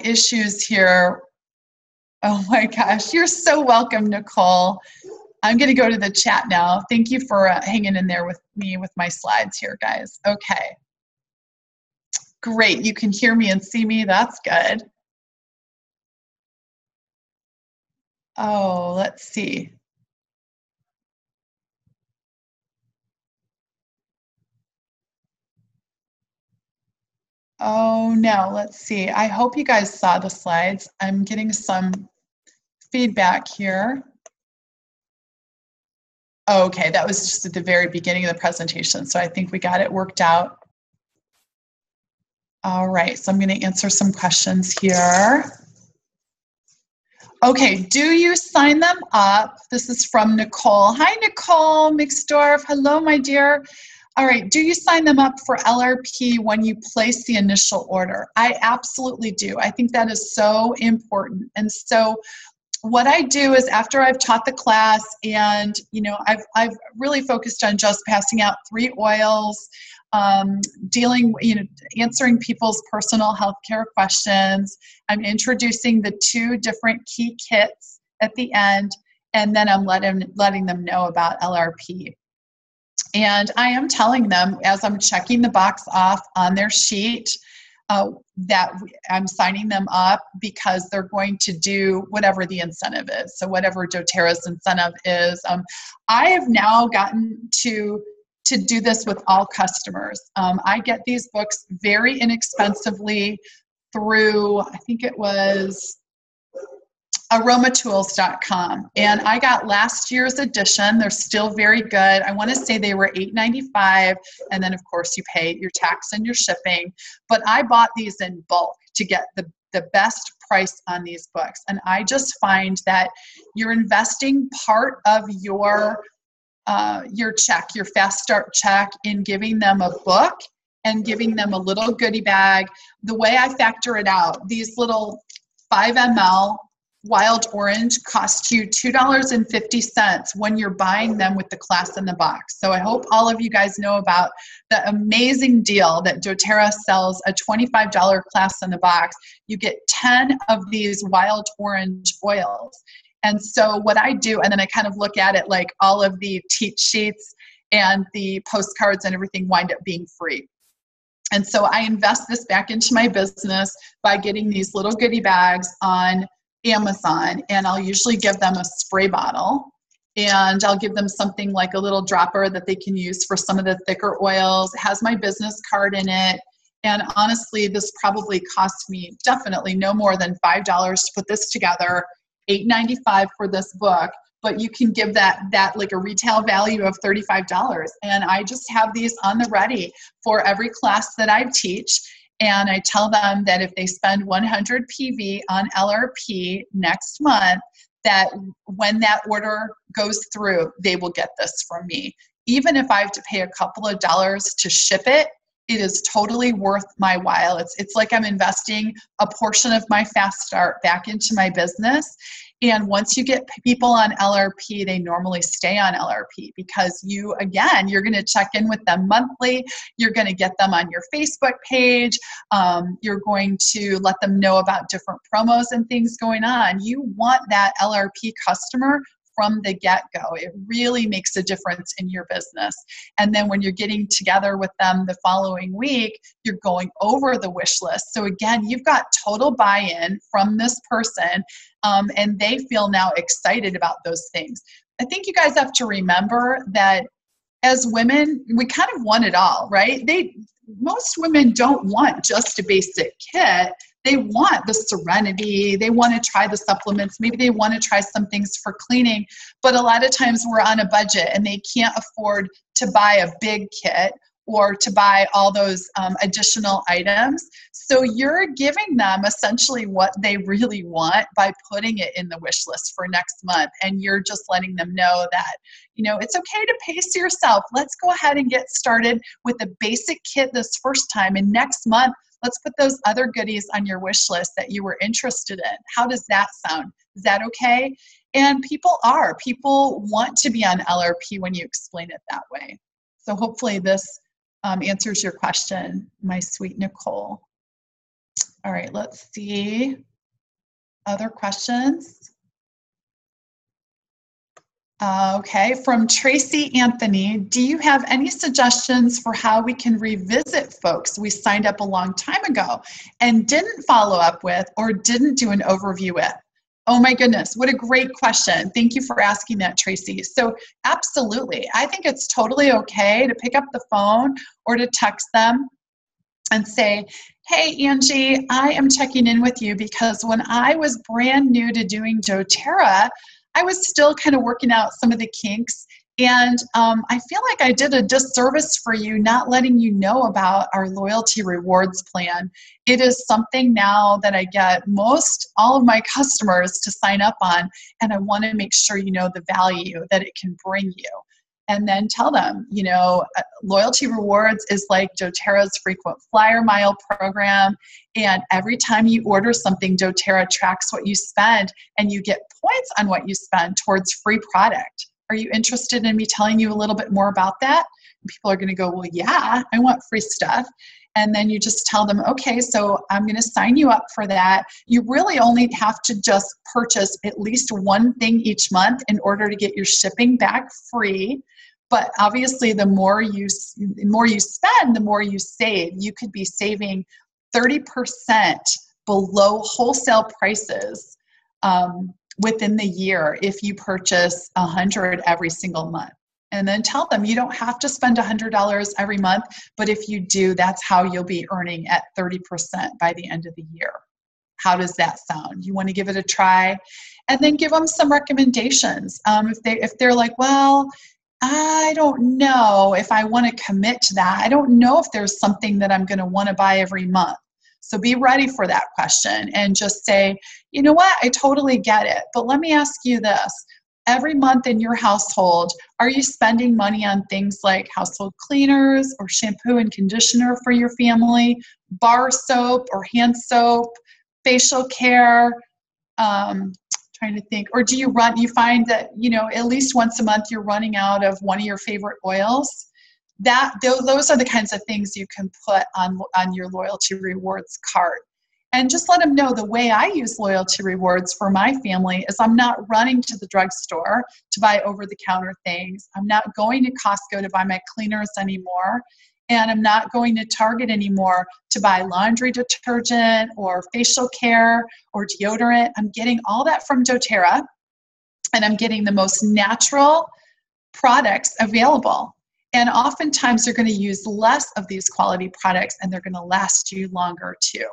issues here. Oh my gosh, you're so welcome, Nicole. I'm going to go to the chat now. Thank you for hanging in there with me with my slides here, guys. Okay. Great. You can hear me and see me. That's good. Oh, let's see. Oh, no. Let's see. I hope you guys saw the slides. I'm getting some feedback here. Oh, okay. That was just at the very beginning of the presentation, so I think we got it worked out. All right. So I'm going to answer some questions here. Okay, do you sign them up? This is from Nicole. Hi, Nicole Mixdorf. Hello, my dear. All right, do you sign them up for LRP when you place the initial order? I absolutely do. I think that is so important. And so what I do is after I've taught the class and, you know, I've really focused on just passing out 3 oils, answering people's personal healthcare questions. I'm introducing the 2 different key kits at the end, and then I'm letting them know about LRP. And I am telling them as I'm checking the box off on their sheet that I'm signing them up because they're going to do whatever the incentive is. So whatever doTERRA's incentive is. I have now gotten to do this with all customers. I get these books very inexpensively through, I think it was aromatools.com, and I got last year's edition. They're still very good. I want to say they were $8.95, and then of course you pay your tax and your shipping, but I bought these in bulk to get the best price on these books. And I just find that you're investing part of your check, your Fast Start check, in giving them a book and giving them a little goodie bag. The way I factor it out, these little 5 ml Wild Orange cost you $2.50 when you're buying them with the class in the box. So I hope all of you guys know about the amazing deal that doTERRA sells, a $25 class in the box. You get 10 of these Wild Orange oils. And so what I do, and then I kind of look at it like all of the teach sheets and the postcards and everything wind up being free. And so I invest this back into my business by getting these little goodie bags on Amazon, and I'll usually give them a spray bottle, and I'll give them something like a little dropper that they can use for some of the thicker oils. It has my business card in it, and honestly, this probably cost me definitely no more than $5 to put this together, $8.95 for this book, but you can give that like a retail value of $35, and I just have these on the ready for every class that I teach. And I tell them that if they spend 100 PV on LRP next month, that when that order goes through, they will get this from me. Even if I have to pay a couple of dollars to ship it, it is totally worth my while. It's like I'm investing a portion of my Fast Start back into my business. And once you get people on LRP, they normally stay on LRP because you're going to check in with them monthly. You're going to get them on your Facebook page. You're going to let them know about different promos and things going on. You want that LRP customer from the get-go. It really makes a difference in your business. And then when you're getting together with them the following week, you're going over the wish list. So again, you've got total buy-in from this person, and they feel now excited about those things. I think you guys have to remember that as women, we kind of want it all, right? Most women don't want just a basic kit. They want the serenity. They want to try the supplements. Maybe they want to try some things for cleaning. But a lot of times we're on a budget and they can't afford to buy a big kit or to buy all those additional items. So you're giving them essentially what they really want by putting it in the wish list for next month. And you're just letting them know that, it's okay to pace yourself. Let's go ahead and get started with a basic kit this first time. And next month, let's put those other goodies on your wish list that you were interested in. How does that sound? Is that okay? And people want to be on LRP when you explain it that way. So hopefully this answers your question, my sweet Nicole. All right, let's see. Other questions? Okay, from Tracy Anthony, do you have any suggestions for how we can revisit folks we signed up a long time ago and didn't follow up with or didn't do an overview with? Oh my goodness, what a great question. Thank you for asking that, Tracy. So absolutely, I think it's totally okay to pick up the phone or to text them and say, hey, Angie, I am checking in with you because when I was brand new to doing doTERRA, I was still kind of working out some of the kinks. And I feel like I did a disservice for you not letting you know about our loyalty rewards plan. It is something now that I get all of my customers to sign up on, and I want to make sure you know the value that it can bring you. And then tell them, loyalty rewards is like doTERRA's frequent flyer mile program. And every time you order something, doTERRA tracks what you spend and you get points on what you spend towards free product. Are you interested in me telling you a little bit more about that? And people are going to go, well, yeah, I want free stuff. And then you just tell them, okay, so I'm going to sign you up for that. You really only have to just purchase at least one thing each month in order to get your shipping back free. But obviously, the more you spend, the more you save. You could be saving 30% below wholesale prices within the year if you purchase 100 every single month. And then tell them you don't have to spend $100 every month, but if you do, that's how you'll be earning at 30% by the end of the year. How does that sound? You want to give it a try? And then give them some recommendations. If they're like, well, I don't know if I want to commit to that. I don't know if there's something that I'm going to want to buy every month. So be ready for that question and just say, you know what, I totally get it. But let me ask you this. Every month in your household, are you spending money on things like household cleaners or shampoo and conditioner for your family, bar soap or hand soap, facial care? Trying to think, or do you find that, at least once a month you're running out of one of your favorite oils? Those are the kinds of things you can put on your loyalty rewards card. And just let them know the way I use loyalty rewards for my family is I'm not running to the drugstore to buy over-the-counter things. I'm not going to Costco to buy my cleaners anymore. And I'm not going to Target anymore to buy laundry detergent or facial care or deodorant. I'm getting all that from doTERRA, and I'm getting the most natural products available. And oftentimes they're going to use less of these quality products, and they're going to last you longer too.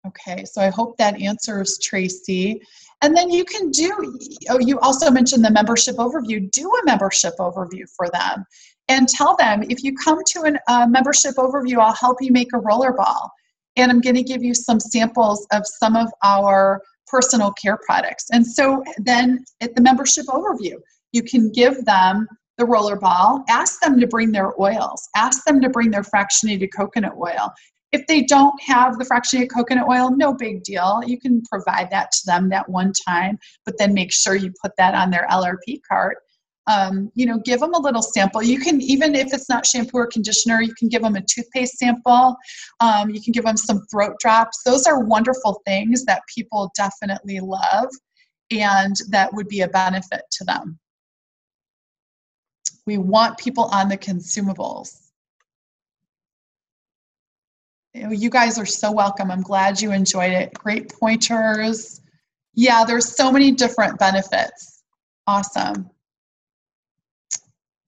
Okay, so I hope that answers Tracy. And then you can you also mentioned the membership overview. Do a membership overview for them. And tell them, if you come to a membership overview, I'll help you make a roller ball. And I'm going to give you some samples of some of our personal care products. And so then at the membership overview, you can give them the roller ball, ask them to bring their oils, ask them to bring their fractionated coconut oil. If they don't have the fractionated coconut oil, no big deal. You can provide that to them that one time, but then make sure you put that on their LRP cart. Give them a little sample. You can, even if it's not shampoo or conditioner, you can give them a toothpaste sample. You can give them some throat drops. Those are wonderful things that people definitely love. and that would be a benefit to them. We want people on the consumables. You guys are so welcome. I'm glad you enjoyed it. Great pointers. Yeah, there's so many different benefits. Awesome.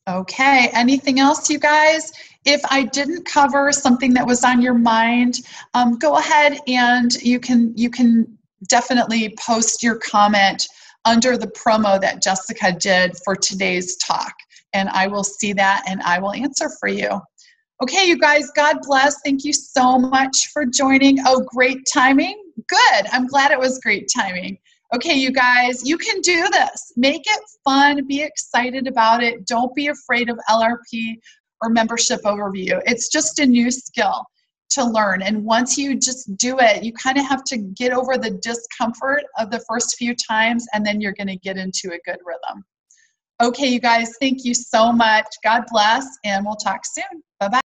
Okay, anything else, you guys? If I didn't cover something that was on your mind, go ahead and you can definitely post your comment under the promo that Jessica did for today's talk, and I will see that and I will answer for you. Okay, you guys, God bless. Thank you so much for joining. Oh, great timing. Good. I'm glad it was great timing. Okay, you guys, you can do this. Make it fun. Be excited about it. Don't be afraid of LRP or membership overview. It's just a new skill to learn. And once you just do it, you kind of have to get over the discomfort of the first few times, and then you're going to get into a good rhythm. Okay, you guys, thank you so much. God bless, and we'll talk soon. Bye-bye.